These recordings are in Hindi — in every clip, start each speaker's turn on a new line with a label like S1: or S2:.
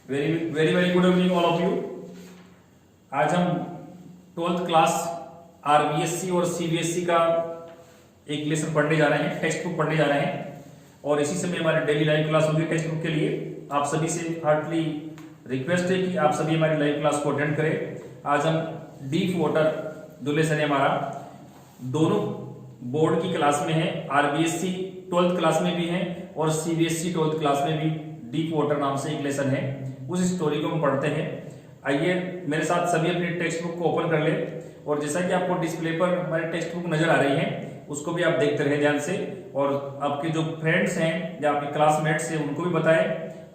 S1: Very good evening all of you. आज हम 12th क्लास आरबीएससी और सीबीएसई का एक लेसन पढ़ने जा रहे हैं, टेक्स्ट बुक पढ़ने जा रहे हैं और इसी समय हमारी डेली लाइव क्लास होगी टेक्स्ट बुक के लिए। आप सभी से हार्टली रिक्वेस्ट है कि आप सभी हमारी लाइव क्लास को अटेंड करें। आज हम डीप वाटर जो लेसन है हमारा दोनों बोर्ड की क्लास में है, आरबीएससी 12th क्लास में भी है और सीबीएसई 12th क्लास में भी डीप वाटर नाम से एक लेसन है। उस स्टोरी को हम पढ़ते हैं। आइए मेरे साथ सभी अपनी टेक्स्ट बुक को ओपन कर ले और जैसा कि आपको डिस्प्ले पर हमारी टेक्स्ट बुक नजर आ रही है उसको भी आप देखते रहे ध्यान से और आपके जो फ्रेंड्स हैं या आपके क्लासमेट्स हैं उनको भी बताएं।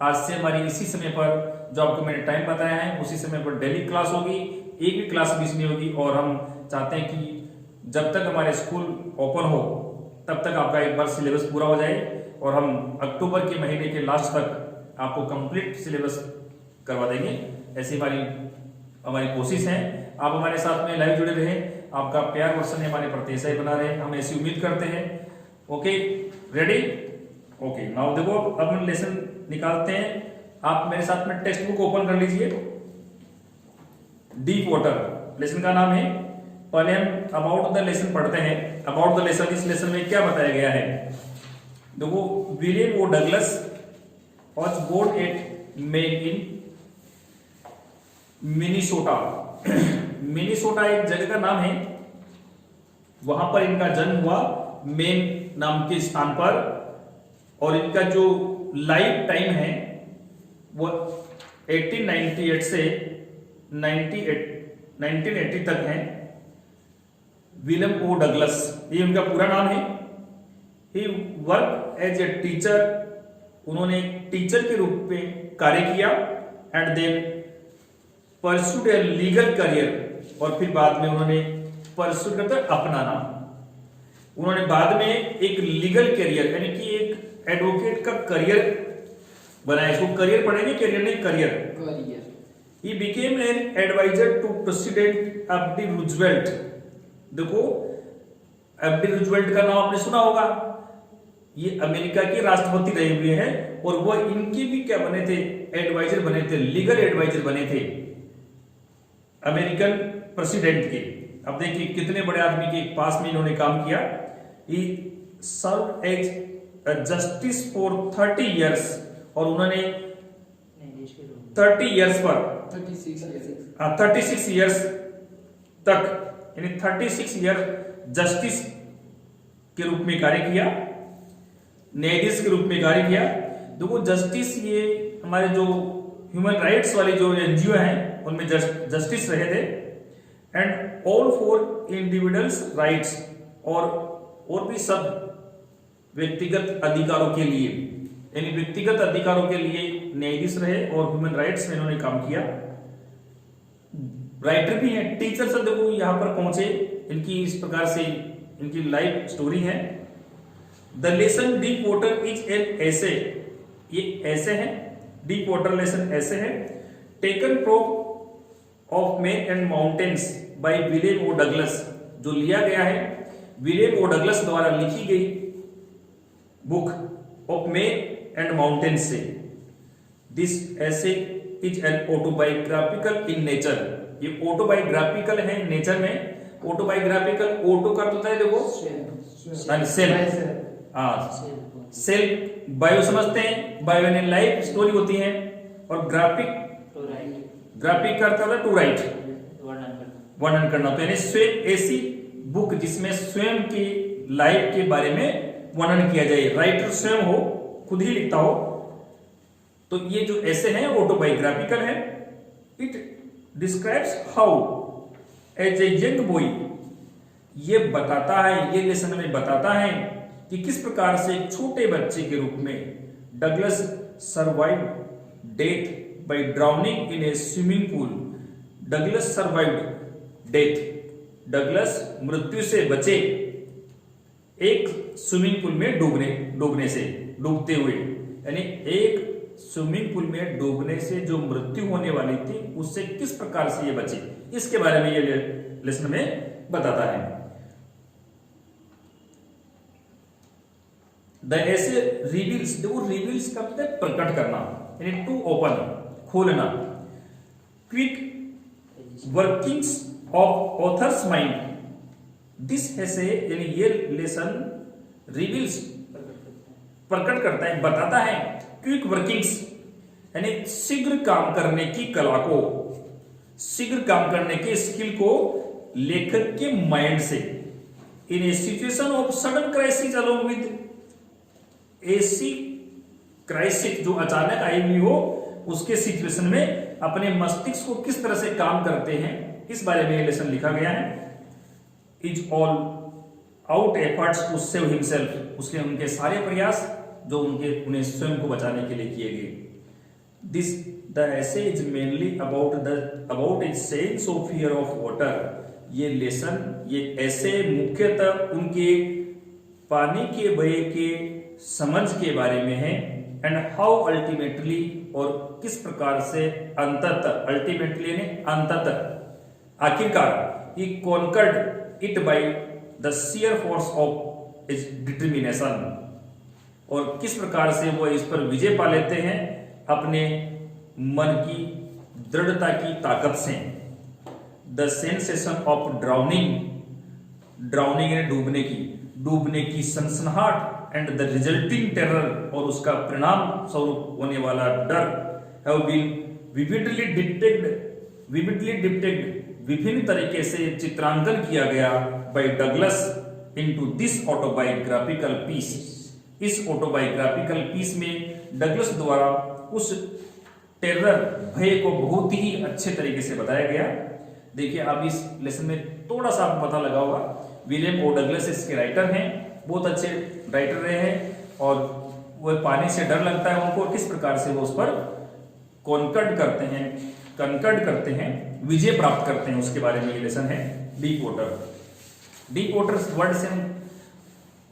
S1: आज से हमारी इसी समय पर जो आपको मैंने टाइम बताया है उसी समय पर डेली क्लास होगी, एक भी क्लास मिस नहीं होगी और हम चाहते हैं कि जब तक हमारे स्कूल ओपन हो तब तक आपका एक बार सिलेबस पूरा हो जाए और हम अक्टूबर के महीने के लास्ट तक आपको कंप्लीट सिलेबस करवा देंगे। ऐसी हमारी कोशिश है। आप हमारे साथ में लाइव जुड़े रहे, आपका प्यार वर्षन हमारे प्रति ऐसा ही बना रहे, हम ऐसी उम्मीद करते हैं। Okay, ready? ओके, नाउ देखो अब हम लेसन निकालते हैं। आप मेरे साथ में टेक्स्ट बुक ओपन कर लीजिए। डीप वाटर लेसन का नाम है। पहले हम अबाउट द लेसन पढ़ते हैं। अबाउट द लेसन, इस लेसन में क्या बताया गया है देखो। William O Douglas was born at Maine in Minnesota. Minnesota एक जगह का नाम है, वहां पर इनका जन्म हुआ मेन नाम के स्थान पर और इनका जो लाइफ टाइम है वो 1898 से 1980 तक है। विलियम ओ डगलस ये उनका पूरा नाम है। He work as a teacher, उन्होंने एक टीचर के रूप में कार्य किया and then pursued a legal career और फिर बाद में उन्होंने परस्यूड करता अपना नाम। उन्होंने बाद में एक लीगल करियर यानी कि एक एडवोकेट का करियर बनाया। इसको करियर पढ़ेंगे, करियर नहीं career. He became an adviser to President FD Roosevelt. देखो एफडी रूजवेल्ट का नाम आपने सुना होगा, ये अमेरिका के राष्ट्रपति रहे हुए हैं और वो इनके भी क्या बने थे, एडवाइजर बने थे, लीगल एडवाइजर बने थे अमेरिकन प्रेसिडेंट के। अब देखिए कितने बड़े आदमी के पास में इन्होंने काम किया। He serve as justice for 30 years और उन्होंने 30 इयर्स पर 36 इयर्स तक यानी 36 ईयर जस्टिस के रूप में कार्य किया, न्यायाधीश के रूप में कार्य किया। देखो जस्टिस ये हमारे जो ह्यूमन राइट्स वाली जो एनजीओ हैं उनमें जस्टिस रहे थे। And all for individuals rights और भी सब व्यक्तिगत अधिकारों के लिए यानी व्यक्तिगत अधिकारों के लिए न्यायाधीश रहे और ह्यूमन राइट्स में इन्होंने काम किया। राइटर भी हैं, टीचर सब देखो यहां पर पहुंचे। इनकी इस प्रकार से इनकी लाइफ स्टोरी है। The lesson deep water is an essay, ये ऐसे है, डीप वाटर लेसन ऐसे है। Taken from of may and mountains by William O Douglas, जो लिया गया है विलियम ओ डगलस द्वारा लिखी गई book of may and mountains से। दिस ऐसे is an autobiographical in nature, ये ऑटोबायोग्राफिकल है नेचर में। ऑटोबायोग्राफिकल ऑटो का होता है देखो सेल्फ, बायो समझते हैं, बायो यानी लाइफ स्टोरी होती है और ग्राफिक का अर्थ होता है टू राइट, वर्णन करना। तो यानी स्वयं ऐसी बुक जिसमें स्वयं की लाइफ के बारे में वर्णन किया जाए, राइटर स्वयं हो, खुद ही लिखता हो। तो ये जो ऐसे हैं ऑटोबायोग्राफिकल है। It describes how as a young boy, ये बताता है, ये लेसन में बताता है कि किस प्रकार से एक छोटे बच्चे के रूप में Douglas survive death by drowning in A swimming pool. Douglas survived death, Douglas मृत्यु से बचे एक स्विमिंग पूल में डूबते हुए यानी एक स्विमिंग पूल में डूबने से जो मृत्यु होने वाली थी उससे किस प्रकार से ये बचे, इसके बारे में ये लेसन में बताता है। द ऐसे रिवील्स, देखो रिवील्स का मतलब प्रकट करना यानी टू ओपन, खोलना। Quick workings of authors mind, this ऐसे यानी ये लेसन रिवील्स प्रकट करता है, बताता है क्विक वर्किंग्स यानी शीघ्र काम करने की कला को, शीघ्र काम करने के स्किल को लेखक के माइंड से। In a situation of sudden crisis along with ऐसी क्राइसिस जो अचानक आई हुई हो, उसके सिचुएशन में अपने मस्तिष्क को किस तरह से काम करते हैं, इस बारे में ये लेसन लिखा गया है। Is all out efforts to save himself, उसके उनके सारे प्रयास जो उन्हें स्वयं को बचाने के लिए किए गए। दिस द ऐसे is mainly about is sense of fear of water, ये लेसन ये ऐसे मुख्यतः उनके पानी के भय के समझ के बारे में है। एंड हाउ अल्टीमेटली, और किस प्रकार से अंततः, अल्टीमेटली ने अंततः आखिरकार, he conquered it by the sheer force of its determination, और किस प्रकार से वो इस पर विजय पा लेते हैं अपने मन की दृढ़ता की ताकत से। The sensation of drowning, drowning है डूबने की सनसनाहट, एंड द रिजल्टिंग टेरर, और उसका परिणाम स्वरूप होने वाला डर, हैव बीन विविडली डिपिक्टेड, विभिन्न तरीके से चित्रांकन किया गया by Douglas into this autobiographical piece. इस ऑटोबायोग्राफिकल पीस में डगलस द्वारा उस टेरर, भय को बहुत ही अच्छे तरीके से बताया गया। देखिए आप इस लेसन में थोड़ा सा आपको पता लगा होगा, विलियम ओ डगलस इसके राइटर हैं, बहुत अच्छे राइटर रहे हैं, और वो पानी से डर लगता है उनको, किस प्रकार से वो उस पर कॉन्कर्ड करते हैं, विजय प्राप्त करते हैं, उसके बारे में ये लेसन है। Deep water, deep water word से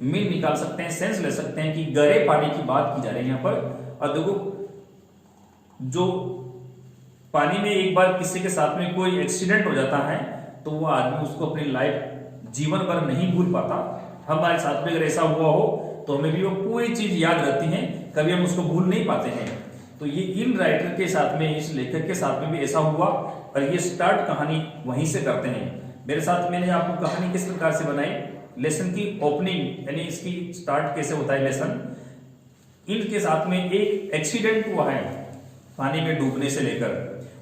S1: मीन निकाल सकते हैं, सेंस ले सकते हैं कि गहरे पानी की बात की जा रही है यहाँ पर। और देखो, जो पानी में एक बार किसी के साथ में कोई एक्सीडेंट हो जाता है तो वो आदमी उसको अपनी लाइफ जीवन भर नहीं भूल पाता। हमारे साथ में अगर ऐसा हुआ हो तो हमें भी वो पूरी चीज याद रहती है, कभी हम उसको भूल नहीं पाते हैं। तो ये इन राइटर के साथ में, इस लेखक के साथ में भी ऐसा हुआ, और ये स्टार्ट कहानी वहीं से करते हैं। मेरे साथ मैंने आपको कहानी किस प्रकार से बनाई, लेसन की ओपनिंग यानी इसकी स्टार्ट कैसे होता है लेसन। इनके साथ में एक एक्सीडेंट हुआ है पानी में डूबने से लेकर,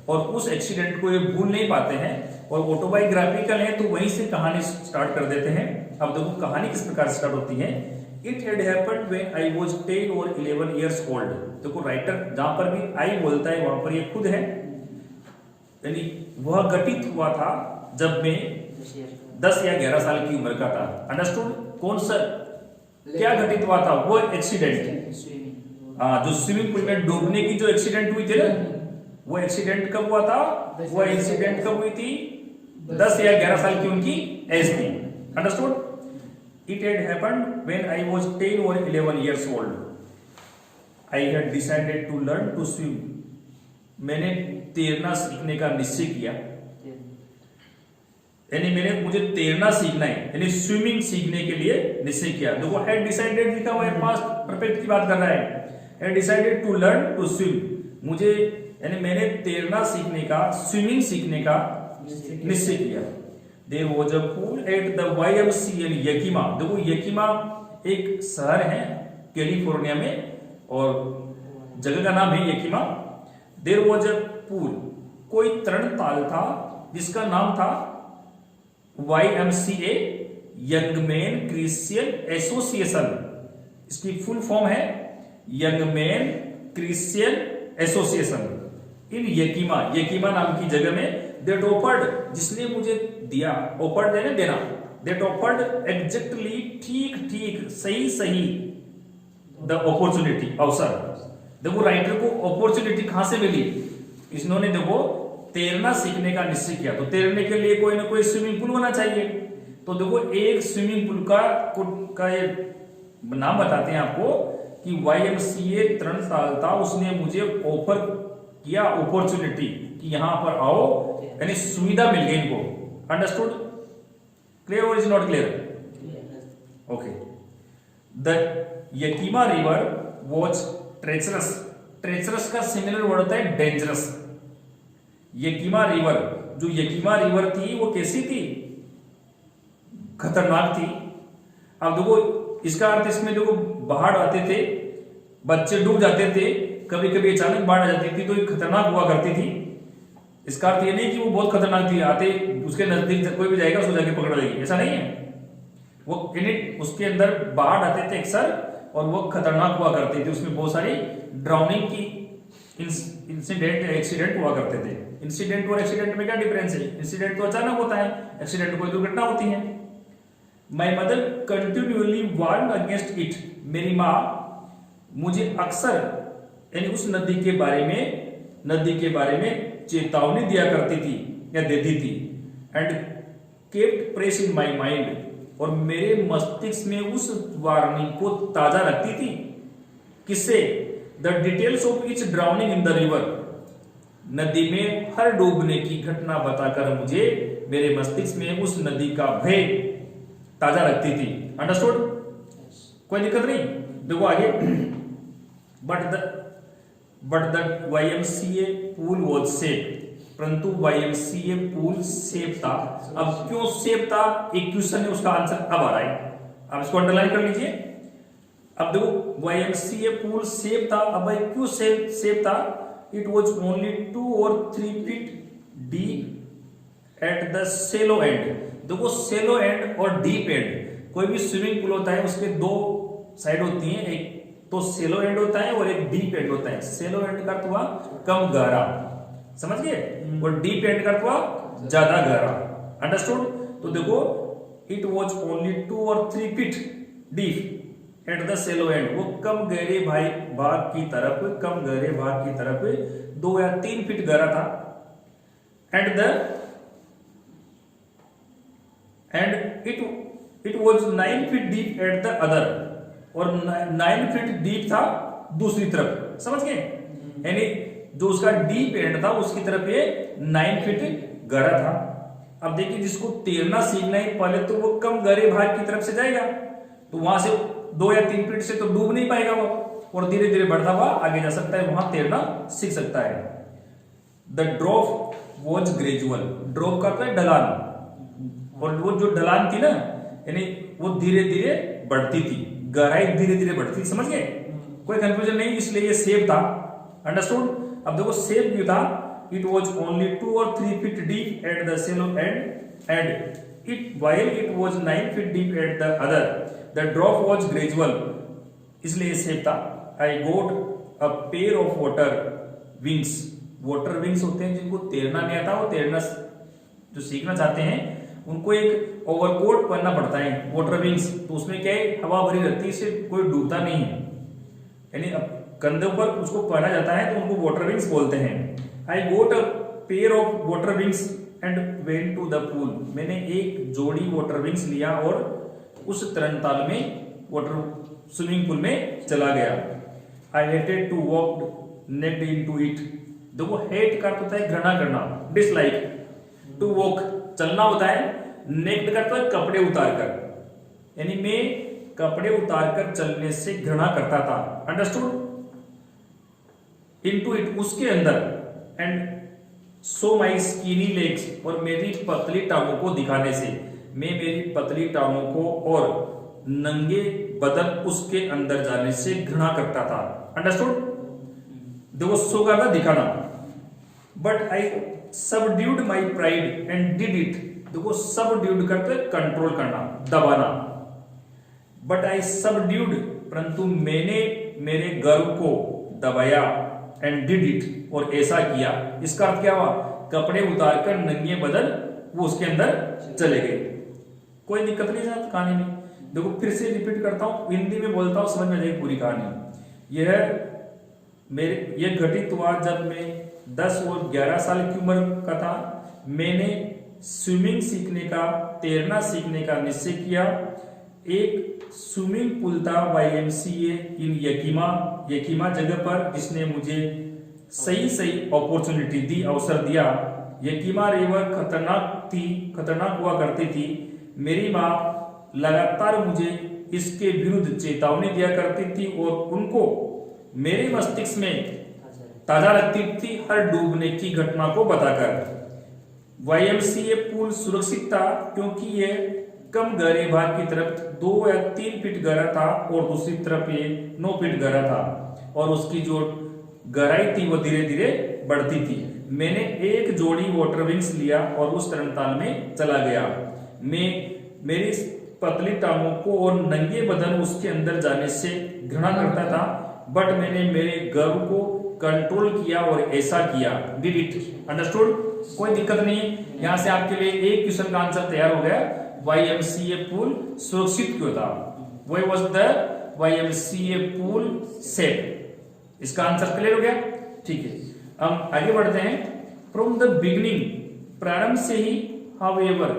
S1: और उस एक्सीडेंट को ये भूल नहीं पाते हैं, और ऑटोबायोग्राफिकल है तो वहीं से कहानी स्टार्ट कर देते हैं। अब देखो कहानी किस प्रकार स्टार्ट होती है। It had happened when I was 10 और 11 years old। देखो राइटर जहां पर भी आई बोलता है वहां पर ये खुद है, यानी वह घटित हुआ था जब मैं 10 या 11 साल की उम्र का था। अंडरस्टूड? कौन सा क्या घटित हुआ था? वो एक्सीडेंट, जो स्विमिंग पूल में डूबने की जो एक्सीडेंट हुई थी ना, वो एक्सीडेंट कब हुआ था? वो एक्सीडेंट कब हुई थी? 10 या 11 साल की उनकी एज थी। Understood? It had happened when I was 10 or 11 years old. I had decided to learn to swim. मैंने तैरना सीखने का निश्चय किया, यानी मुझे तैरना सीखना है, यानी स्विमिंग सीखने के लिए निश्चय किया। देखो had decided लिखा हुआ है, पास्ट परफेक्ट की बात कर रहा है। had decided to learn to swim, मुझे यानी मैंने तैरना सीखने का, स्विमिंग सीखने का निश्चय किया। There was a pool at the YMCA यकीमा। देखो यकीमा एक शहर है कैलिफोर्निया में, और जगह का नाम है यकीमा। There was a pool, कोई तरण ताल था जिसका नाम था YMCA, young man Christian association. इसकी फुल फॉर्म है young man Christian association in यकीमा, यकीमा नाम की जगह में। That offered, जिसने मुझे दिया, offered है देना, that offered exactly, ठीक सही the opportunity, अवसर। देखो राइटर को अपॉर्चुनिटी कहां से मिली, इन्होंने देखो तैरना सीखने का निश्चय किया, तो तैरने के लिए कोई ना कोई स्विमिंग पूल होना चाहिए। तो देखो एक स्विमिंग पूल का ये नाम बताते हैं आपको कि YMCA तरण ताल था, उसने मुझे ऑफर किया अपॉर्चुनिटी कि यहां पर आओ, यानी सुविधा मिल गई इनको। अंडरस्टूड? क्लियर और is not clear? Okay. The Yakima river was treacherous, treacherous का सिमिलर वर्ड होता है डेंजरस। यकीमा रिवर, जो यकीमा रिवर थी वो कैसी थी? खतरनाक थी। अब देखो इसका अर्थ इसमें देखो बाढ़ आते थे, बच्चे डूब जाते थे, कभी कभी अचानक बाढ़ आ जाती थी तो ये खतरनाक हुआ करती थी। इसका अर्थ ये नहीं कि वो बहुत खतरनाक थी, आते उसके नजदीक कोई भी जाएगा उसको जाके पकड़ लेगी, ऐसा नहीं है। वो उसके अंदर बाढ़ आते थे अक्सर और वो खतरनाक हुआ करते थे, उसमें बहुत सारी ड्राउनिंग की एक्सीडेंट हुआ करते थे। इंसिडेंट और एक्सीडेंट में क्या डिफरेंस है? इंसिडेंट तो अचानक होता है, एक्सीडेंट कोई दुर्घटना होती है। My mother continuously warn against it, मेरी माँ मुझे अक्सर यानी उस नदी के बारे में चेतावनी दिया करती थी या देती थी। And kept press in my mind, और मेरे मस्तिष्क में उस वार्निंग को ताजा रखती थी। किससे? The details of each drowning in the river, नदी में हर डूबने की घटना बताकर मुझे मेरे मस्तिष्क में उस नदी का भय ताजा रखती थी। अंडरस्टूड? कोई दिक्कत नहीं। देखो आगे, but the YMCA pool was safe, परंतु YMCA पूल सेफ था। अब क्यों सेफ था? एक क्वेश्चन है, उसका आंसर अब आ रहा है, आप इसको अंडरलाइन कर लीजिए। अब देखो YMCA पूल सेफ था, अब भाई क्यों सेफ था? It was only 2 or 3 feet deep at the shallow end. देखो सेलो एंड और डीप एंड, कोई भी स्विमिंग पूल होता है उसके दो साइड होती हैं, एक तो सेलो एंड होता है और एक डीप एंड होता है। सेलो एंड का अर्थ हुआ कम गहरा, समझ गए, और डीप एंड का अर्थ हुआ ज्यादा गहरा। अंडरस्टूड? तो देखो it was only 2 or 3 feet deep at the shallow end, वो कम गहरे भाग की तरफ 2 या 3 फीट गहरा था। And it was 9 feet deep at the other, और 9 feet डीप था दूसरी तरफ, समझ गए? यानी जो उसका डीप एंड था उसकी तरफ ये 9 feet गहरा था। अब देखिए जिसको तैरना सीखना है पहले तो वो कम गहरे भाग की तरफ से जाएगा, तो वहां से 2 या 3 फीट से तो डूब नहीं पाएगा वो, और धीरे धीरे बढ़ता हुआ आगे जा सकता है, वहां तैरना सीख सकता है। The drop was gradual, drop का है ढलान, और वो जो ढलान थी ना यानी वो धीरे धीरे बढ़ती थी, गहराई धीरे धीरे बढ़ती थी, समझ गए? कोई कंफ्यूजन नहीं, इसलिए ये सेफ था। अंडरस्टूड? अब देखो सेफ क्यों था? It was only 2 or 3 feet deep at the shallow and it while it was 9 feet deep at the other, the drop was gradual, इसलिए सेफ था। I got a pair of water wings, water wings होते हैं जिनको तैरना नहीं आता, वो तैरना जो सीखना चाहते हैं उनको एक ओवरकोट पहनना पड़ता है, वाटर विंग्स, तो उसमें क्या है हवा भरी रहती है, इससे कोई डूबता नहीं है, यानी कंधों पर उसको पहना जाता है तो उनको वाटर विंग्स बोलते हैं। I got a pair of water wings and went to the pool, मैंने एक जोड़ी वाटर विंग्स लिया और उस तरणताल में वाटर स्विमिंग पूल में चला गया। I hated to walk naked into it, देखो हेट का होता है घृणा करना, डिसलाइक, टू वॉक चलना होता है, नेक्ड करता है कपड़े उतारकर, यानी मैं कपड़े उतारकर चलने से घृणा करता था। अंडरस्टूड? इनटू इट उसके अंदर, and so my skinny legs, और मेरी पतली टांगों को दिखाने से, मैं मेरी पतली टांगों को और नंगे बदन उसके अंदर जाने से घृणा करता था। अंडरस्टूड? देखो सो का था दिखाना, but I subdued my pride and did it, देखो सबड्यूड करते कंट्रोल करना, दबाना, बट आई सबड्यूड, परंतु मैंने मेरे गर्व को दबाया, एंड डिड इट, और ऐसा किया। इसका अर्थ क्या हुआ? कपड़े उतारकर नंगे बदन वो उसके अंदर चले गए। कोई दिक्कत नहीं है कहानी में। देखो फिर से रिपीट करता हूं, हिंदी में बोलता हूं, समझ में जाएगी पूरी कहानी। यह घटित हुआ जब मैं 10 और 11 साल की उम्र का था। मैंने स्विमिंग सीखने का, तैरना सीखने का निश्चय किया। एक स्विमिंग पूल था YMCA इन यकीमा जगह पर, जिसने मुझे सही अपॉर्चुनिटी दी, अवसर दिया। यकीमा रिवर खतरनाक हुआ करती थी। मेरी माँ लगातार मुझे इसके विरुद्ध चेतावनी दिया करती थी और उनको मेरे मस्तिष्क में ताजा लगती थी हर डूबने की घटना को बताकर। YMCA पूल सुरक्षित था क्योंकि ये कम गहरे भाग की तरफ 2 या 3 फीट गहरा था और दूसरी तरफ ये 9 फीट गहरा था और उसकी जो गहराई थी वो धीरे धीरे बढ़ती थी। मैंने एक जोड़ी वाटर विंग्स लिया और उस तरणताल में चला गया। मैं मेरी पतली टांगों को और नंगे बदन उसके अंदर जाने से घृणा करता था, बट मैंने मेरे गर्व को कंट्रोल किया और ऐसा किया। Did it understood? कोई दिक्कत नहीं है। यहां से आपके लिए एक क्वेश्चन का आंसर तैयार हो गया। YMCA पूल सुरक्षित क्यों था? Why was the YMCA pool safe? इसका आंसर क्लियर हो गया? ठीक है, हम आगे बढ़ते हैं। फ्रॉम द बिगिनिंग, प्रारंभ से ही, हाउएवर,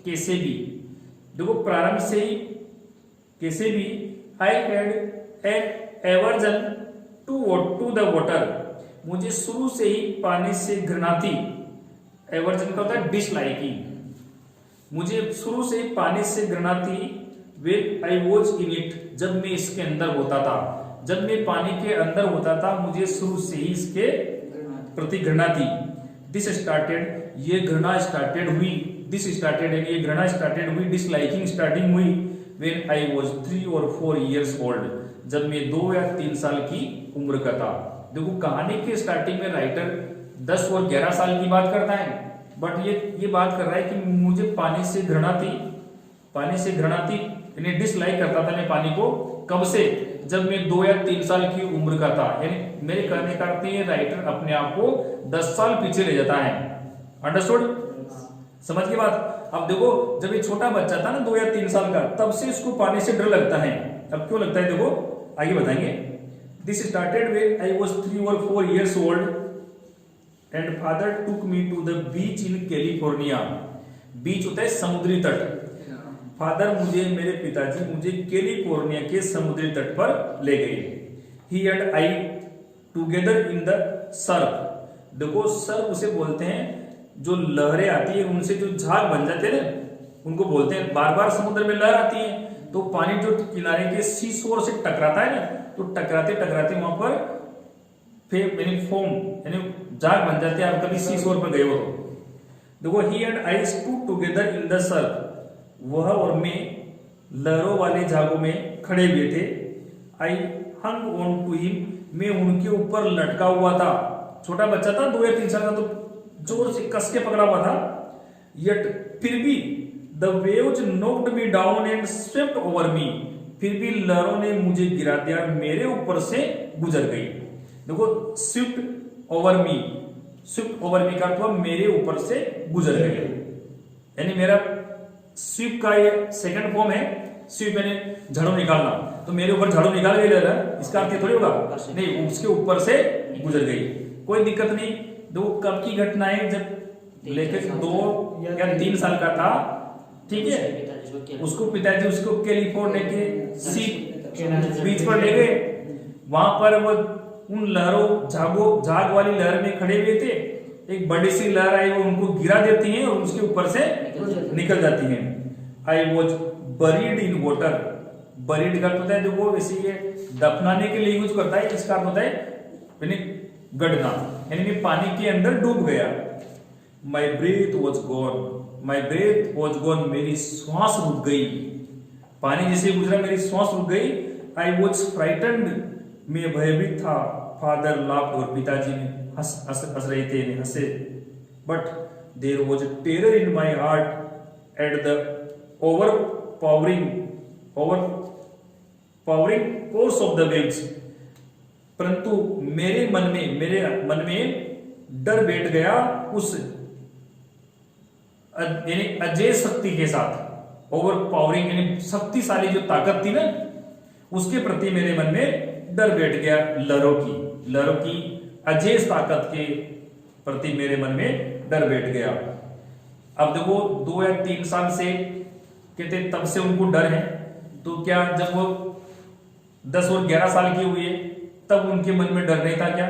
S1: कैसे भी, देखो प्रारंभ से ही कैसे भी, I had an aversion to the water, मुझे शुरू से ही पानी से घृणा थी। एवर्जन का होता है डिसलाइकिंग, मुझे शुरू से ही पानी से घृणा थी। When I was in it, जब मैं इसके अंदर होता था, जब मैं पानी के अंदर होता था मुझे शुरू से ही इसके प्रति घृणा थी। दिस स्टार्टेड, ये घृणा स्टार्टेड हुई, दिस स्टार्टेड ये घृणा स्टार्टेड हुई, डिसलाइकिंग स्टार्टिंग हुई व्हेन आई वाज 3 और 4 इयर्स ओल्ड, जब मैं 2 या 3 साल की उम्र का था। देखो कहानी के स्टार्टिंग में राइटर 10 और 11 साल की बात करता है, बट ये बात कर रहा है कि मुझे पानी से घृणा थी, पानी से घृणा थी, यानी डिसलाइक करता था मैं पानी को। कब से? जब मैं 2 या 3 साल की उम्र का था। यानी मेरे कहने का अर्थ है राइटर अपने आप को 10 साल पीछे ले जाता है। अंडरस्टूड? समझ की बात? अब देखो जब ये छोटा बच्चा था ना 2 या 3 साल का, तब से इसको पानी से डर लगता है। अब क्यों लगता है देखो आगे बताएंगे। This started when I was 3 और 4 years old and father took me to the beach in California. Beach होता है समुद्री तट। फादर मेरे पिताजी मुझे कैलिफोर्निया के समुद्री तट पर ले गए। He and I together in the surf. देखो सर्फ उसे बोलते हैं जो लहरें आती है उनसे जो झाग बन जाते हैं ना, उनको बोलते हैं। बार बार समुद्र में लहर आती है तो पानी जो किनारे के सीशोर से टकराता है ना, तो टकराते टकराते वहां पर फोम यानी झाग बन जाते हैं। आप कभी सीशोर पर गए हो तो देखो, he and I stood together in the surf, वह और मैं लहरों वाले झागों में खड़े हुए थे। आई हंग ऑन टू हिम, मैं उनके ऊपर लटका हुआ था। छोटा बच्चा था 2 या 3 साल का, तो जोर से कस के पकड़ा हुआ था। यट फिर भी the waves knocked me down and swept over me, फिर भी लहरों ने मुझे गिरा दिया, मेरे ऊपर से गुजर गई। देखो Swift over me, Swift over me का मतलब मेरे ऊपर से गुजर गई, यानी मेरा स्विफ्ट का ये सेकंड फॉर्म है। स्विफ्ट यानी झाड़ू निकालना, तो मेरे ऊपर झाड़ू निकाल गई लहर, इसका अर्थ थोड़ी होगा नहीं, उसके ऊपर से गुजर गई। कोई दिक्कत नहीं। दो कब की घटना है? जब लेकर 2 या 3 साल का था, ठीक है। उसको पिताजी उसको कैलिफोर्निया के सी बीच पर ले गए। वहां पर वो उन लहरों झाग वाली लहर में खड़े हुए थे। एक बड़ी सी लहर आई, वो उनको गिरा देती है और उसके ऊपर से निकल जाती है। I was buried in water, buried का होता है देखो वैसे ये दफनाने के लिए यूज करता है, इसका अर्थ होता है गड़ना, यानी मैं पानी के अंदर डूब गया। My breath was gone, my breath was gone, मेरी श्वास रुक गई। पानी जैसे गुजरा मेरी श्वास रुक गई। आई वॉज फ्राइटन्ड, मैं भयभीत था। फादर लाफ्ड, और पिताजी ने हंस रहे थे, हंसे। But there was terror in my heart at the overpowering force of the waves, परंतु मेरे मन में डर बैठ गया उस यानी अजय शक्ति के साथ। ओवरपावरिंग यानी शक्तिशाली जो ताकत थी ना, उसके प्रति मेरे मन में डर बैठ गया। लहरों की अजय ताकत के प्रति मेरे मन में डर बैठ गया। अब देखो 2 या 3 साल से कहते तब से उनको डर है, तो क्या जब वो 10 और 11 साल की हुई है तब उनके मन में डर नहीं था? क्या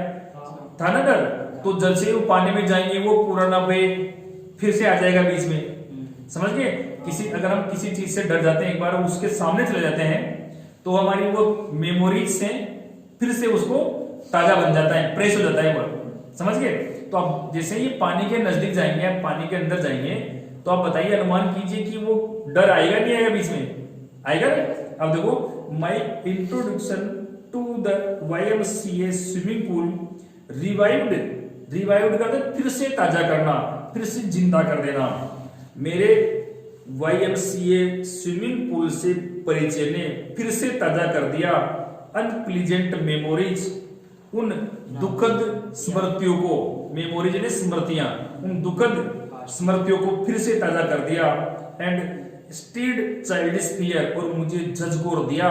S1: था ना डर? तो जब से वो पानी में जाएंगे वो पुराना वे फिर से आ जाएगा बीच में। समझ गए? अगर हम किसी चीज से डर जाते हैं, एक बार उसके सामने चले जाते हैं, तो हमारी वो मेमोरीज से फिर से उसको ताजा बन जाता है, फ्रेश हो जाता है वो, समझ गए। तो आप जैसे ही पानी के नजदीक जाएंगे, आप पानी के अंदर जाएंगे, तो आप बताइए, अनुमान कीजिए कि वो डर आएगा नहीं आएगा, बीच में आएगा। अब देखो, my introduction to the YMCA swimming pool revived करते फिर से ताजा करना, फिर से जिंदा कर देना। मेरे YMCA स्विमिंग पूल से परिचय ने फिर से ताजा कर दिया अनप्लीजेंट मेमोरीज, उन दुखद स्मृतियों को, मेमोरीज ने स्मृतियां, उन दुखद स्मृतियों को फिर से ताजा कर दिया। एंड स्टीड चाइल्डिश फियर, और मुझे झकझोर दिया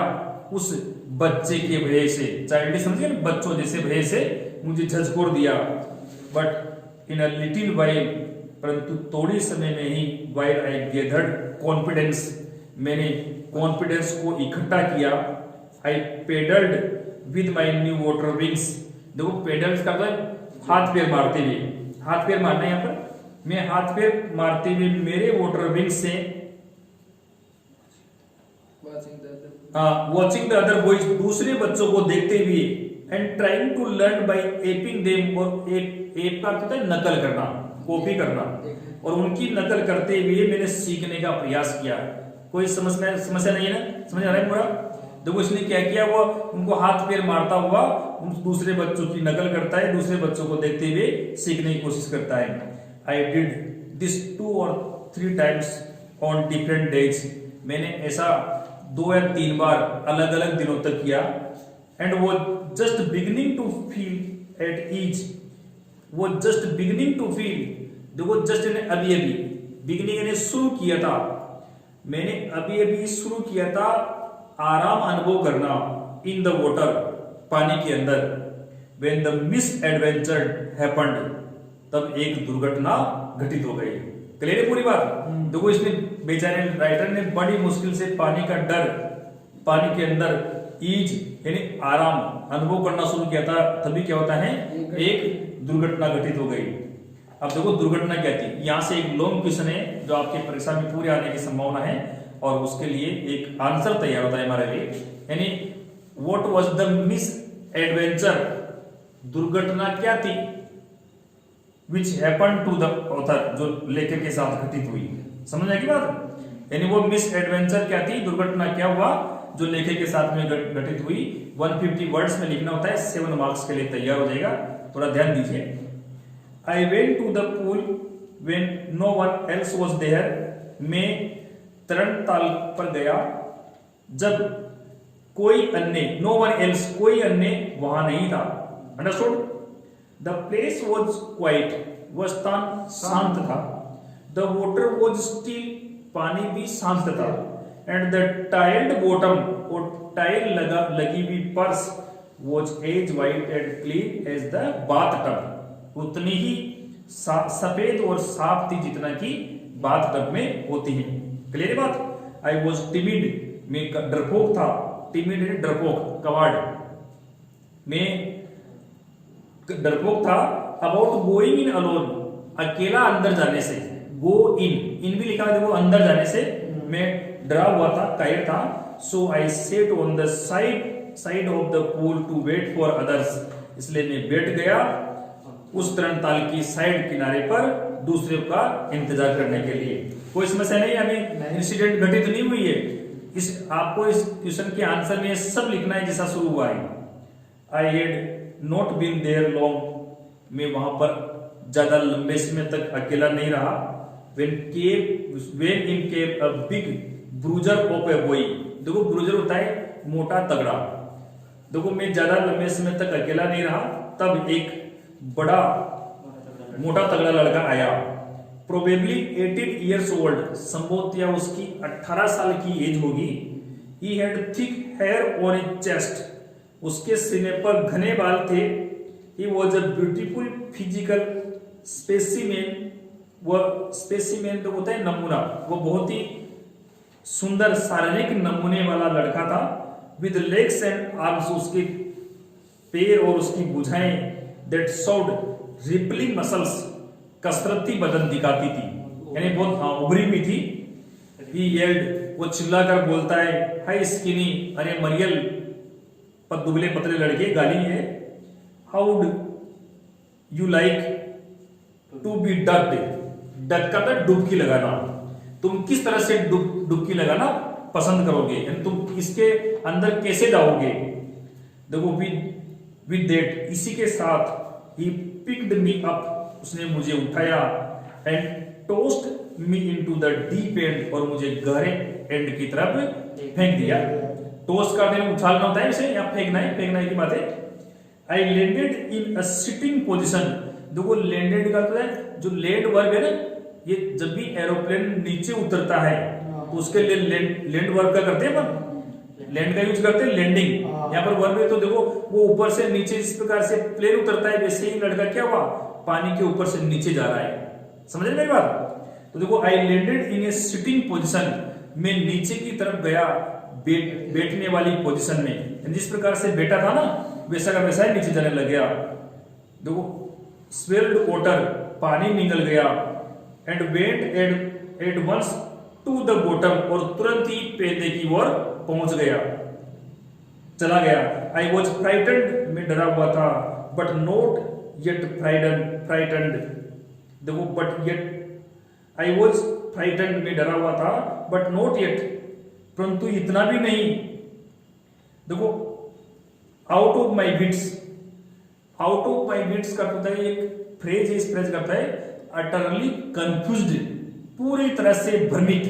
S1: उस बच्चे के भय से, चाइल्डिश समझिए ना, बच्चों जैसे भय से मुझे झकझोर दिया। But in a little while, परंतु थोड़ी समय में ही, वाइल आई गेदर्ड कॉन्फिडेंस, मैंने कॉन्फिडेंस को इकट्ठा किया। I paddled with my new water wings, देखो पेडल्स का मतलब हाथ पैर मारते हुए, हाथ पैर मारना है यहाँ पर, मैं हाथ पैर मारते हुए मेरे वाटर विंग्स से, वॉचिंग द अदर बॉयज, दूसरे बच्चों को देखते हुए, and trying to learn by aping them, और एप का अर्थ होता है नकल करना, कॉपी करना, और उनकी नकल करते हुए मैंने सीखने का प्रयास किया। कोई समस्या नहीं है ना, समझ आ रहा है पूरा। देखो इसने क्या किया, वो उनको हाथ पैर मारता हुआ उन दूसरे बच्चों की नकल करता है, दूसरे बच्चों को देखते हुए सीखने की कोशिश करता है। I did this 2 or 3 times on different days, मैंने ऐसा 2 या 3 बार अलग अलग दिनों तक किया। एंड वो just beginning to feel at ease, वो जस्ट बिगिनिंग टू फील, देखो जस्ट ने अभी अभी, बिगिनिंग ने शुरू किया था, मैंने अभी अभी शुरू किया था आराम अनुभव करना इन द वाटर, पानी के अंदर। When the miss adventure happened, तब एक दुर्घटना घटित हो गई। क्लियर है पूरी बात। देखो इसने बेचारे राइटर ने बड़ी मुश्किल से पानी का डर, पानी के अंदर ईज यानी आराम अनुभव करना शुरू किया था, तभी क्या होता है, एक दुर्घटना घटित हो गई। अब देखो दुर्घटना क्या थी, यहां से एक लॉन्ग क्वेश्चन है जो आपके परीक्षा में पूरे आने की संभावना है, और उसके लिए एक आंसर तैयार होता है हमारे लिए। यानी what was the misadventure, दुर्घटना क्या थी, which happened to the author, जो लेखक के साथ घटित हुई। समझ आएगी बात। यानी वो मिस एडवेंचर क्या थी, दुर्घटना क्या हुआ जो लेखक के साथ में घटित हुई। 150 वर्ड्स में लिखना होता है, 7 मार्क्स के लिए तैयार हो जाएगा, थोड़ा ध्यान दीजिए। I went to the pool when no one else was there, मैं तरण ताल पर गया जब कोई अन्य, नो वन एल्स, कोई अन्य वहां नहीं था। Understood. The place was quite, वह स्थान शांत था। द वाटर वॉज स्टिल, पानी भी शांत था। एंड द टाइल्ड बॉटम, और टाइल लगी हुई पर्स was as white and clean as the bathtub, उतनी ही सफेद और साफ थी जितना कि बाथ टब में होती है। क्लियर बात। आई वॉज टिमिड, मैं डरपोक था, टिमिड डरपोक, कवाड़, मैं डरपोक था। अबाउट गोइंग इन अलोन, अकेला अंदर जाने से, गो इन भी लिखा है देखो, अंदर जाने से मैं डरा हुआ था, कायर था। So I sat on the side of the pool to wait for others, इसलिए मैं बैठ गया उस तरण ताल की साइड किनारे पर दूसरे का इंतजार करने के लिए। कोई समस्या नहीं, हमें इंसिडेंट घटित नहीं हुई है। आपको इस क्वेश्चन के आंसर में सब लिखना है जैसा शुरू हुआ है। I had not been there long, मैं वहां पर ज्यादा लंबे समय तक अकेला नहीं रहा। when in came a big bruiser of a boy, देखो ब्रूजर होता है मोटा तगड़ा। देखो मैं ज्यादा लंबे समय तक अकेला नहीं रहा, तब एक बड़ा मोटा तगड़ा लड़का आया। प्रोबेबली 18 years old, संभवतः उसकी 18 साल की एज होगी। He had thick hair on his chest, उसके सीने पर घने बाल थे। He was a beautiful physical specimen, वह स्पेसिमेन तो होता है नमूना, वो बहुत ही सुंदर शारीरिक नमूने वाला लड़का था। विद लेग्स एंड आर्म्स, उसके पैर और उसकी भुजाएं, दैट शोड रिपलिंग मसल्स, कसरती बदन दिखाती थी, यानी बहुत उभरी हुई थी। ही येल्ड, वो चिल्लाकर बोलता है, हाय स्किनी, अरे मरियल, दुबले पतले लड़के, गाली है। How would you like to be ducked? Duck का था डुबकी लगाना। तुम किस तरह से डुबकी लगाना पसंद करोगे, यानी तुम इसके अंदर कैसे जाओगे? देखो विद दैट, इसी के साथ ही पिक्ड मी अप, उसने मुझे उठाया, and toast me into the deep and, और मुझे गहरे एंड की तरफ फेंक दिया। टोस्ट कर देना उछालना होता है इसे, या फेंकना है, फेंकना की बात है। I landed in a sitting position. देखो लैंडेड का तो है, जो लैंड वर्ब है ना, ये जब भी एरोप्लेन नीचे उतरता है तो उसके लिए लैंड वर्ब का करते हैं, पर लैंड का यूज करते हैं, लैंडिंग। यहाँ पर वर्ब है तो देखो वो ऊपर से नीचे इस प्रकार से प्लेन उतरता है, वैसे ही लड़का क्या हुआ, पानी के ऊपर से नीचे जा रहा है। समझ रहे मेरी बात? तो देखो I landed in A sitting position, मैं नीचे की तरफ गया बैठने वाली पोजिशन में। जिस प्रकार से बैठा था ना, वैसा का वैसा ही नीचे जाने लग गया। देखो स्वेल्ड वाटर, पानी निकल गया, and went at once to the bottom, और तुरंत ही पेंदे की ओर पहुंच गया, चला गया। आई वॉज फ्राइटेंड, मैं डरा हुआ था, बट नॉट येट फ्राइटेंड। देखो but yet, I was frightened, मैं डरा हुआ था, बट नॉट येट, परंतु इतना भी नहीं। देखो out of my wits, out of my wits का होता है एक फ्रेज, इस फ्रेज करता है अटरली कंफ्यूज्ड, पूरी तरह से भ्रमित,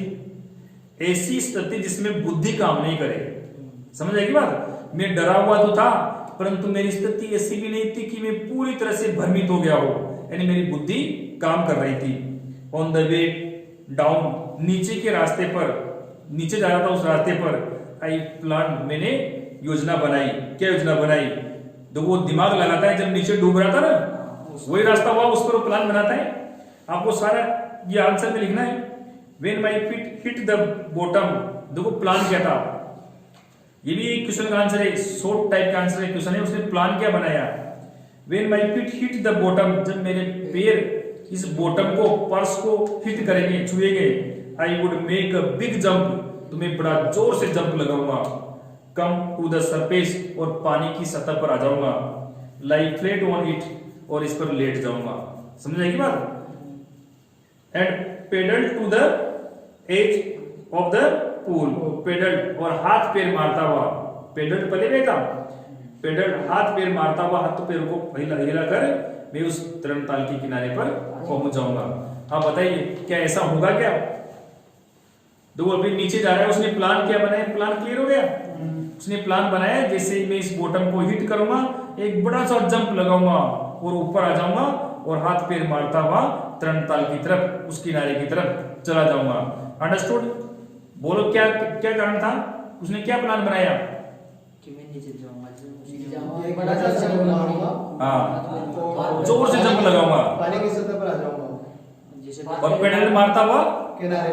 S1: ऐसी स्थिति जिसमें बुद्धि काम नहीं करे। समझ आएगी बात? मैं डरा हुआ तो था, परंतु मेरी स्थिति ऐसी भी नहीं थी कि मैं पूरी तरह से भ्रमित हो गया हो, यानी मेरी बुद्धि काम कर रही थी। ऑन द वे डाउन, नीचे के रास्ते पर, नीचे जा रहा था उस रास्ते पर, आई प्लान, मैंने योजना बनाई। क्या योजना बनाई? देखो वो दिमाग लगाता है, जब नीचे डूब रहा था ना, वही रास्ता हुआ, उस पर वो प्लान बनाता है। आपको सारा ये आंसर में लिखना है। When my feet hit the bottom, देखो प्लान क्या था, ये भी एक क्वेश्चन का आंसर है, शॉर्ट टाइप का आंसर है, क्वेश्चन है, उसने प्लान क्या बनाया। When my feet hit the bottom, जब मेरे पैर इस बॉटम को, पर्स को हिट करेंगे, छुएंगे, I would make a big jump, तो मैं बड़ा जोर से जंप लगाऊंगा। कम टू द सरफेस, और पानी की सतह पर आ जाऊंगा। लाई फ्लैट ऑन इट, और इस पर लेट जाऊंगा। समझ आएगी बात? And paddle to the edge of the pool, paddle, और हाथ पैर मारता हुआ, पेडल पहले गए था, पेडल हाथ पैर मारता हुआ, हाथ पैर को हिला कर मैं उस तरणताल के किनारे पर पहुंच जाऊंगा। आप बताइए क्या ऐसा होगा क्या? देखो अभी नीचे जा रहा है, उसने प्लान क्या बनाया, प्लान क्लियर हो गया। उसने प्लान बनाया जैसे मैं इस बॉटम को हिट करूंगा, एक बड़ा सा जंप लगाऊंगा और ऊपर आ जाऊंगा, और हाथ पैर मारता हुआ तरणताल की तरफ, उस किनारे की तरफ चला जाऊंगा। अंडरस्टूड? बोलो क्या क्या कारण था, उसने क्या प्लान बनाया?
S2: कि मैं नीचे जाऊंगा,
S1: हाँ, जोर से जंप लगाऊंगा,
S3: पानी की सतह पर आ जाऊंगा,
S1: और पेडल मारता हुआ
S3: किनारे।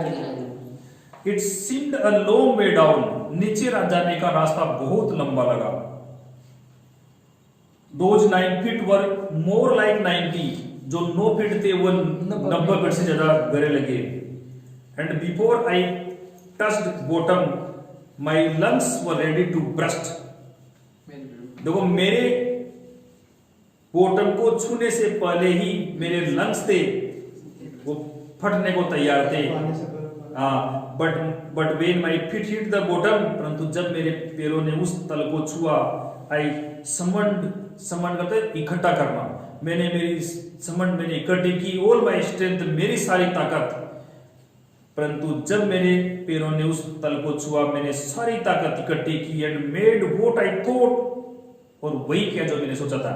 S1: It seemed a long way down, नीचे जाने का रास्ता बहुत लंबा लगा। Those 9 feet were more like 90, जो 9 फीट थे वो 90 फीट से ज्यादा गहरे लगे। And before I touched bottom my lungs were ready to burst, देखो मेरे बॉटम को छूने से पहले ही मेरे लंग्स थे वो फटने को तैयार थे। But when my feet hit the bottom, परंतु जब मेरे पैरों ने उस तल को छुआ, आई समन करते इकट्ठा करना, मैंने इकट्ठी की, ऑल माई स्ट्रेंथ, मेरी सारी ताकत। परंतु जब मेरे पैरों ने उस तल को छुआ, मैंने सारी ताकत इकट्ठी की, and made what I thought, और वही किया जो मैंने सोचा था।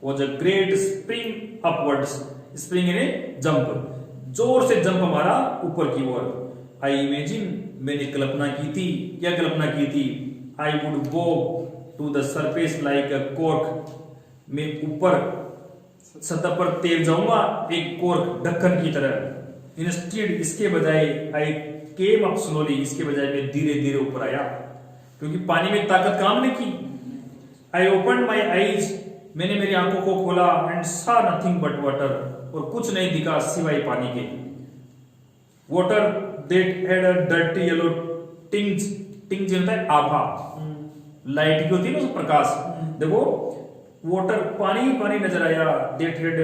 S1: Was a great spring upwards, spring यानी जंप, जोर से जंप हमारा ऊपर की ओर। आई इमेजिन, मैंने कल्पना की थी, क्या कल्पना की थी? I would go to the surface like a cork, मैं ऊपर सतह पर तैर जाऊंगा एक कॉर्क, ढक्कन की तरह। इंस्टेड, इसके बजाय, आई केम अप स्लोली, इसके बजाय मैं धीरे धीरे ऊपर आया, क्योंकि पानी में ताकत काम नहीं की। आई ओपन माई आईज, मैंने मेरी आंखों को खोला, एंड सा नथिंग बट वाटर, और कुछ नहीं दिखा सिवाय पानी के। Water that had a dirty yellow tinge होता है आभा, लाइट की होती है ना प्रकाश। देखो वाटर पानी पानी नजर आया, that had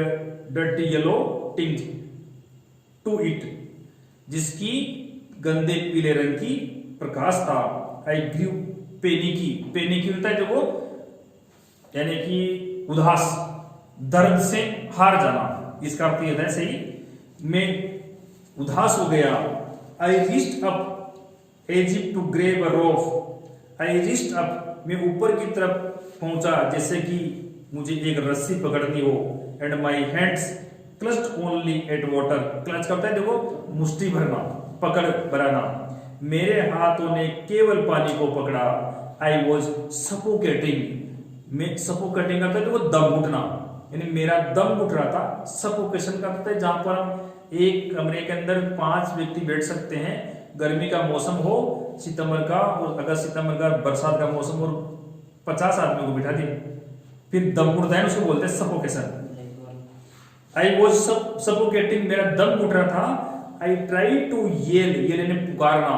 S1: dirty yellow tinge to it, जिसकी गंदे पीले रंग की प्रकाश था। आई ग्रीव पैनिकी, पैनिकी होता है देखो, यानी कि उदास, दर्द से हार जाना, इसका अर्थ यह है सही, मैं उदास हो गया। I rose up as if to grab a rope, I rose up, मैं ऊपर की तरफ पहुंचा जैसे कि मुझे एक रस्सी पकड़नी हो। And my hands clutched only at water, clutch करता है देखो, मुट्ठी भरना, पकड़ बनाना, मेरे हाथों ने केवल पानी को पकड़ा। आई वॉज सफोकेटिंग, मैं सफोकेटिंग करता है देखो, दम घुटना, यानी मेरा दम घुट रहा था। सफोकेशन करता है जहां पर हम एक कमरे के अंदर 5 व्यक्ति बैठ सकते हैं, गर्मी का मौसम हो सितंबर का, और अगर सितंबर का बरसात का मौसम और 50 आदमियों को बिठा दिए, फिर दम घुटता है, उसको बोलते हैं सफोकेशन। आई वॉज सफोकेटिंग, मेरा दम घुट रहा था। आई ट्राई टू येल, यानी पुकारना,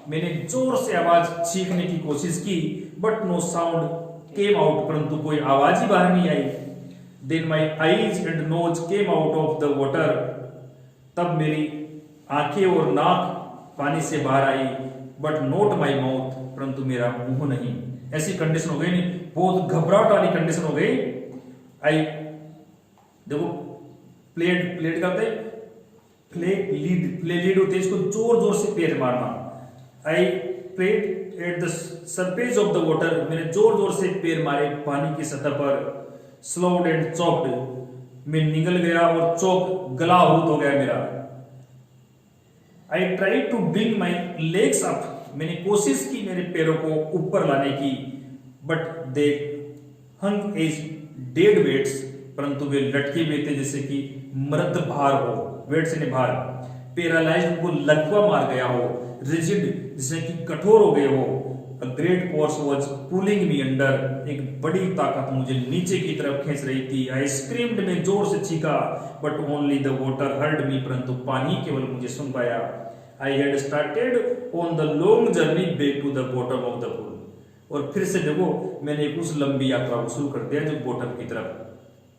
S1: मैंने जोर से आवाज चीखने की कोशिश की, but no sound came out, परंतु कोई आवाज ही बाहर नहीं आई। Then my eyes and nose came out of the water, तब मेरी आंखें और नाक पानी से बाहर आई, बट नॉट माई माउथ, परंतु मेरा मुंह नहीं। ऐसी कंडीशन हो गई, नहीं बहुत घबराहट वाली कंडीशन हो गई। आई देखो, प्लेड करते प्ले लीड होते हैं, इसको जोर जोर से पैर मारना। I played at the surface of the water, मैंने जोर जोर से पैर मारे पानी की सतह पर। स्लोड एंड चॉक्ड, मैं निगल गया और चौक गला हो गया मेरा। I try to bring my legs up, मैंने कोशिश की मेरे पैरों को ऊपर लाने की, but they hung as dead weights, परंतु वे लटके हुए थे जैसे कि मृत भार हो, वेट से नहीं भार। पैरालाइज्ड, को लकवा मार गया हो। रिजिड, जिससे कि कठोर हो गए हो। A great force was pulling me under, एक बड़ी ताकत मुझे नीचे की तरफ खींच रही थी। आई स्क्रीम्ड, में जोर से चीखा, but only the water heard me, परंतु पानी केवल मुझे सुन पाया। I had started on the long journey back to the bottom of the pool, और फिर से देखो मैंने एक उस लंबी यात्रा को शुरू कर दिया जो बॉटम की तरफ,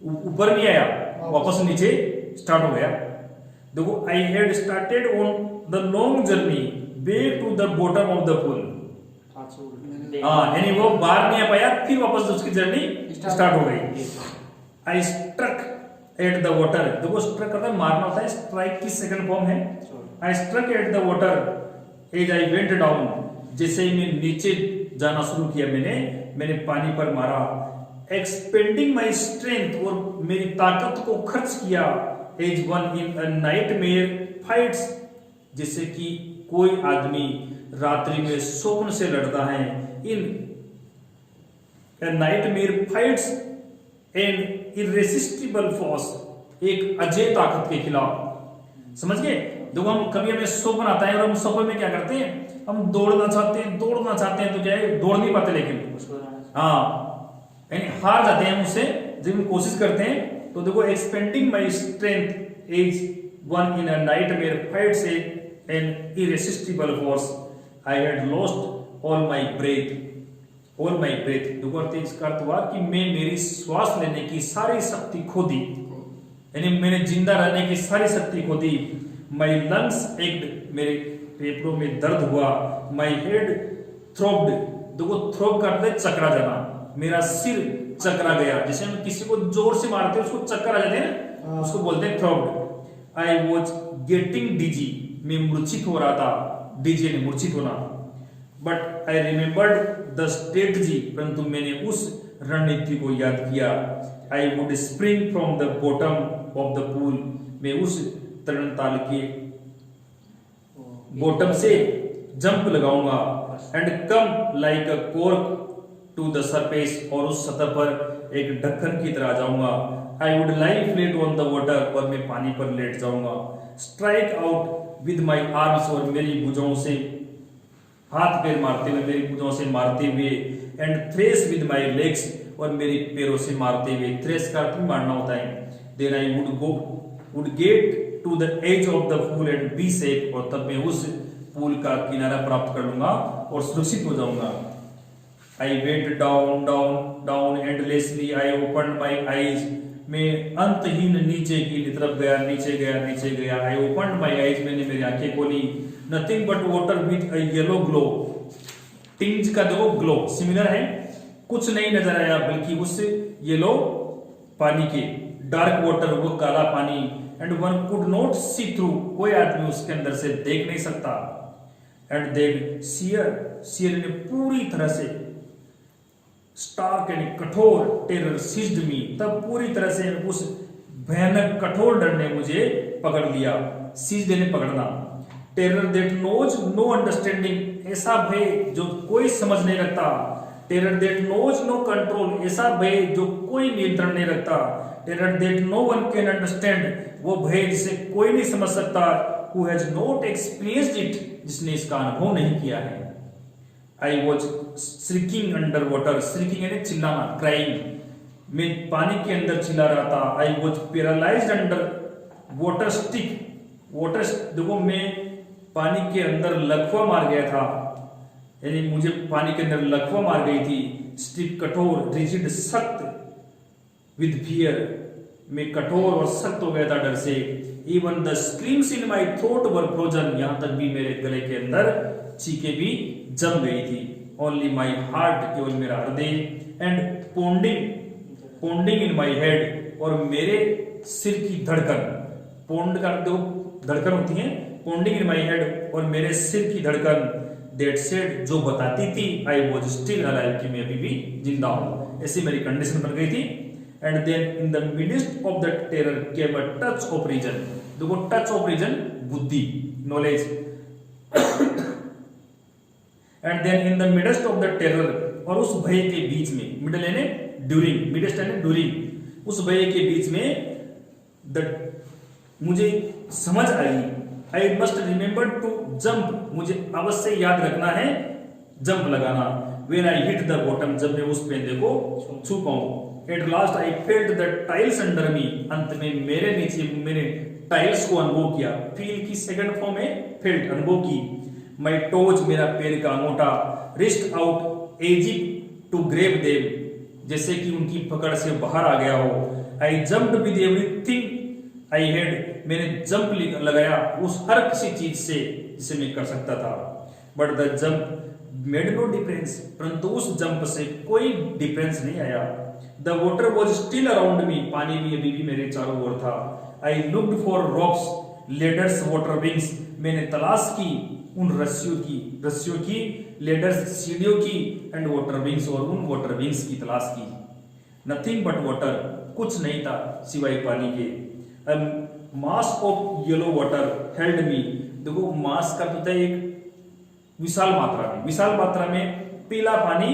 S1: ऊपर नहीं आया, वापस नीचे स्टार्ट हो गया। देखो, I had started on the long journey back to the bottom of the pool, यानी वो बाहर नहीं आ पाया, फिर वापस उसकी जर्नी स्टार्ट हो गई। I struck at the water, देखो स्ट्रक करता है मारना होता है, स्ट्राइक की सेकंड फॉर्म है। I struck at the water as I went down, जैसे ही मैं नीचे जाना शुरू किया मैंने पानी पर मारा। एक्सपेंडिंग माई स्ट्रेंथ, और मेरी ताकत को खर्च किया। As one in a nightmare fights, जिससे कि कोई आदमी रात्रि में स्वप्न से लड़ता है। In nightmare fights an irresistible force, एक अजय ताकत के खिलाफ। समझ गए? देखो, हम कभी हमें स्वप्न आता है और हम स्वप्न में क्या करते हैं, हम दौड़ना चाहते हैं तो क्या है, दौड़ नहीं पाते, लेकिन हाँ यानी हार जाते हैं उससे जब हम कोशिश करते हैं। तो देखो, expending my strength as one in a nightmare fights an irresistible force, I had lost all my breath. देखो अर्थ, इसका अर्थ हुआ कि मैं मेरी श्वास लेने की सारी शक्ति खो दी, यानी मैंने जिंदा रहने की सारी शक्ति खो दी। माई लंग्स एक्ड, मेरे फेफड़ों में दर्द हुआ। माई हेड थ्रोब्ड, देखो थ्रोब करते चकरा जाना, मेरा सिर चकरा गया। जैसे हम किसी को जोर से मारते हैं उसको चक्कर आ जाते हैं ना, उसको बोलते हैं थ्रोब्ड। आई वॉज गेटिंग डिजी, मैं मूर्छित हो रहा था, डिजी ने मूर्छित होना। But I remembered the strategy, परंतु मैंने उस रणनीति को याद किया। I would spring from the bottom of the pool, मैं उस तरणताल के बॉटम से जंप लगाऊंगा। And come like a cork to the surface, और उस सतह पर एक ढक्कन की तरह जाऊंगा। I would lie flat on the water, और मैं पानी पर लेट जाऊंगा। Strike out with my arms, और मेरी भुजाओं से हाथ पैर मारते हुए, मेरी भुजाओं से मारते हुए। एंड थ्रेस विद माई लेग्स, और मेरी पैरों से मारते हुए। थ्रेस का अर्थ मारना होता है। Then I would get to the edge of the pool and be safe, और तब मैं उस पूल का किनारा प्राप्त कर लूंगा और सुरक्षित हो जाऊंगा। आई went down down down endlessly, I open my eyes, मैं अंतहीन नीचे की तरफ गया, नीचे गया, नीचे गया। आई ओपन माई आईज, मैंने मेरी आंखें खोली। Nothing but water with a yellow glow, tinge का देखो ग्लो सिमिलर है, कुछ नहीं नजर आया बल्कि उस येलो पानी के, डार्क वाटर वो काला पानी, and one could not see through, कोई आदमी उसके अंदर से देख नहीं सकता। एंड देन सियर ने पूरी तरह से, स्टार्क यानी कठोर, टेरर सीज्ड मी, तब पूरी तरह से उस भयानक कठोर डर ने मुझे पकड़ लिया। सीज्ड ने पकड़ना। Terror that knows no understanding, ऐसा भय जो कोई समझ नहीं रखता। Terror that knows no control, ऐसा भय जो कोई नियंत्रण नहीं रखता। Terror that no one can understand, वो भय जिसे कोई नहीं समझ सकता। Who has not experienced it, जिसने इसका अनुभव नहीं किया है। I was shrieking under water, shrieking यानी चिल्लाना, क्राइंग, मैं पानी के अंदर चिल्ला रहा था। I was paralysed under water stick, water देखो मैं पानी के अंदर लकवा मार गया था, यानी मुझे पानी के अंदर लकवा मार गई थी। स्टिक कठोर, रिजिड सख्त, विद फियर, मैं कठोर और सख्त हो गया था डर से। Even the screams in my throat were frozen, यहां तक भी मेरे गले के अंदर चीखें भी जम गई थी। ओनली माई हार्ट, केवल मेरा हृदय, एंड पोंडिंग इन माई हेड, और मेरे सिर की धड़कन, पोंड का दो धड़कन होती है, पोंडिंग इन माई हेड, और मेरे सिर की धड़कन, दैट सेड, जो बताती थी, आई वॉज स्टिल अलाइव, कि मैं अभी भी जिंदा हूं, ऐसी मेरी कंडीशन बन गई थी। And then in the midst of the terror came a touch of reason, देखो टच ऑफ रीजन, बुद्धि, knowledge. And then in the midst of the terror, और उस भय के बीच में, मिडल यानी ड्यूरिंग, मिडस्ट यानी ड्यूरिंग, उस भय के बीच में मुझे समझ आई, I must remember to jump, मुझे अवश्य याद रखना है जंप लगाना। When I hit the bottom, जब मैं उस पेंदे को छू पाऊं। At last I felt the tiles under me, अंत में मेरे नीचे मैंने टाइल्स को अनुभव किया। फील की सेकंड फॉर्म है फेल्ट, अनुभव की। माई टोज, मेरा पैर का अंगूठा, reached out as if to grab them, जैसे कि उनकी पकड़ से बाहर आ गया हो। I jumped with everything I had, मैंने जंप लगाया उस हर किसी चीज से जिसे मैं कर सकता था। But the jump made no difference, परंतु उस जंप से कोई डिफरेंस नहीं आया। The water was still around me, पानी भी अभी भी मेरे चारों ओर था। I looked for rocks, ladders, water wings, मैंने तलाश की उन रस्सियों की, लेडर्स, सीढ़ियों की, एंड वाटर विंग्स, और उन वाटर विंग्स की तलाश की। नथिंग बट वाटर, कुछ नहीं था सिवाय पानी के। Mass of yellow water held मी, देखो मास का तो एक विशाल मात्रा में पीला पानी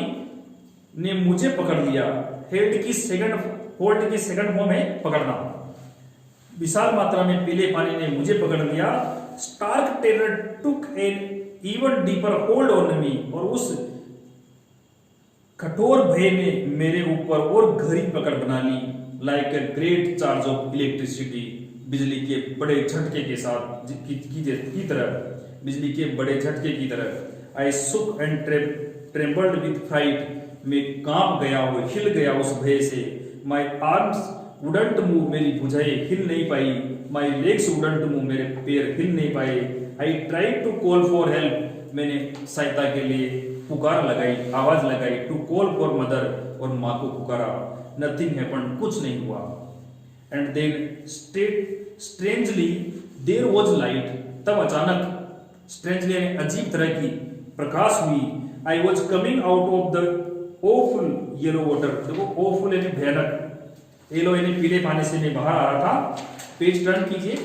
S1: ने मुझे पकड़ लिया। होल्ड की सेकंड फॉर्म है पकड़ना। विशाल मात्रा में पीले पानी ने मुझे पकड़ लिया। Stark terror took an even deeper hold on me, और उस कठोर भय ने मेरे ऊपर और गहरी पकड़ बना ली। Like a great charge of electricity, बिजली के बड़े झटके के साथ की तरह, बिजली के बड़े झटके की तरह। आई सुक एंड ट्रेम्बल्ड विद फ्राइट, मैं कांप गया और हिल गया उस भय से। माई आर्म्स वुडंट मूव, मेरी भुजाएं हिल नहीं पाई। माई लेग्स वुडंट मूव, मेरे पैर हिल नहीं पाए। I tried to call for help, मैंने सहायता के लिए पुकार लगाई, आवाज लगाई। टू कॉल फॉर मदर, और माँ को पुकारा। नथिंग हैपेंड, कुछ नहीं हुआ। And then strangely there was light, तब अचानक, स्ट्रेंजली अजीब तरह की प्रकाश हुई। I was coming out of the awful yellow water, देखो ओफुल यानी भयानक, येलो यानी पीले पानी से मैं बाहर आ रहा था। पेज टर्न कीजिए।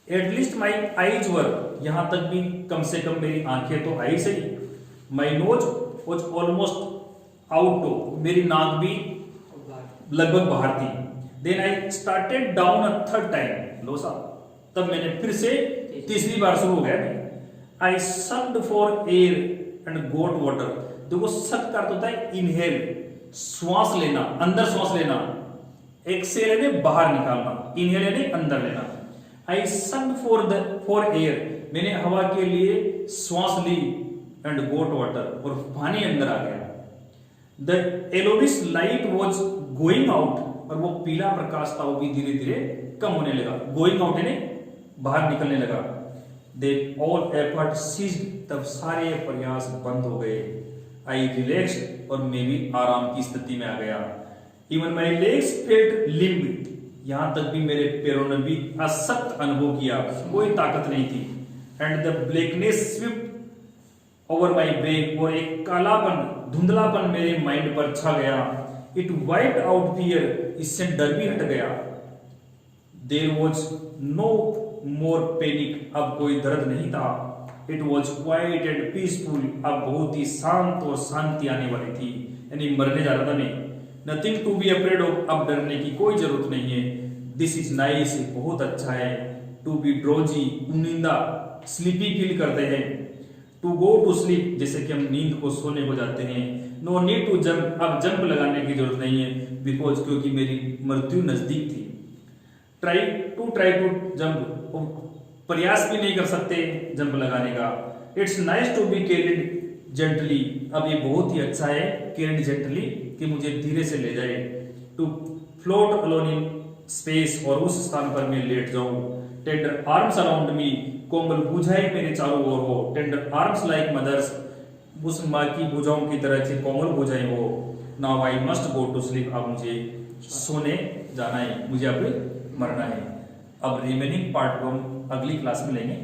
S1: एट लीस्ट माई आईज वर, यहां तक भी कम से कम मेरी आंखें तो आई सही। My nose was almost out, मेरी नाक भी लगभग बाहर थी। Then I started down a third time, लो साहब, तब मैंने फिर से तीसरी बार शुरू हो गया। I sucked for air and got water, देखो सक का अर्थ होता है इनहेल, श्वास लेना, अंदर श्वास लेना। एक्सेल यानी बाहर निकालना, इनहेल यानी अंदर लेना। आई सक्ड फॉर एयर, मैंने हवा के लिए श्वास ली, एंड गोट वाटर, और पानी अंदर आ गया। The yellowish light was going out, और वो पीला प्रकाश था वो भी धीरे धीरे कम होने लगा। गोइंग आउट यानी बाहर निकलने लगा। दे ऑल एफर्ट सीज्ड, तब सारे प्रयास बंद हो गए। आई रिलैक्स्ड, और मैं भी आराम की स्थिति में आ गया। Even my legs felt limb, यहां तक भी मेरे पैरों ने भी असक्त अनुभव किया, कोई ताकत नहीं थी। And the blackness swept over my brain, और एक कालापन, धुंधलापन मेरे माइंड पर छा गया। इट वाइप्ड आउट फियर, इससे डर भी हट गया। There was no more panic, अब कोई दर्द नहीं था। It was quiet and peaceful, अब बहुत ही शांत और शांति आने वाली थी, यानी मरने जा रहा था मैं। Nothing to be afraid of, अब डरने की कोई जरूरत नहीं है। दिस इज नाइस, बहुत अच्छा है। टू बी ड्रोजी, उनिंदा, स्लीपी फील करते हैं। टू गो टू स्लीप, जैसे कि हम नींद को सोने को जाते हैं। नो नीड टू जंप, अब जंप लगाने की जरूरत नहीं है, बिकॉज क्योंकि मेरी मृत्यु नजदीक थी। ट्राई टू जंप, प्रयास भी नहीं कर सकते जंप लगाने का। It's nice to be carried gently, अब ये बहुत ही अच्छा है कैरिड जेंटली, कि मुझे धीरे से ले जाए। To float alone in space, और उस स्थान पर मैं लेट जाऊं। टेंडर आर्म्स अराउंड मी, कोमल भुजाएं मेरे चारों ओर हो। टेंडर आर्म्स लाइक मदर्स, उस माँ की भुजाओं की तरह से कोमल भुजाएं हो। Now I must go to sleep, अब मुझे सोने जाना है, मुझे अब मरना है। अब रिमेनिंग पार्ट को हम अगली क्लास में लेंगे।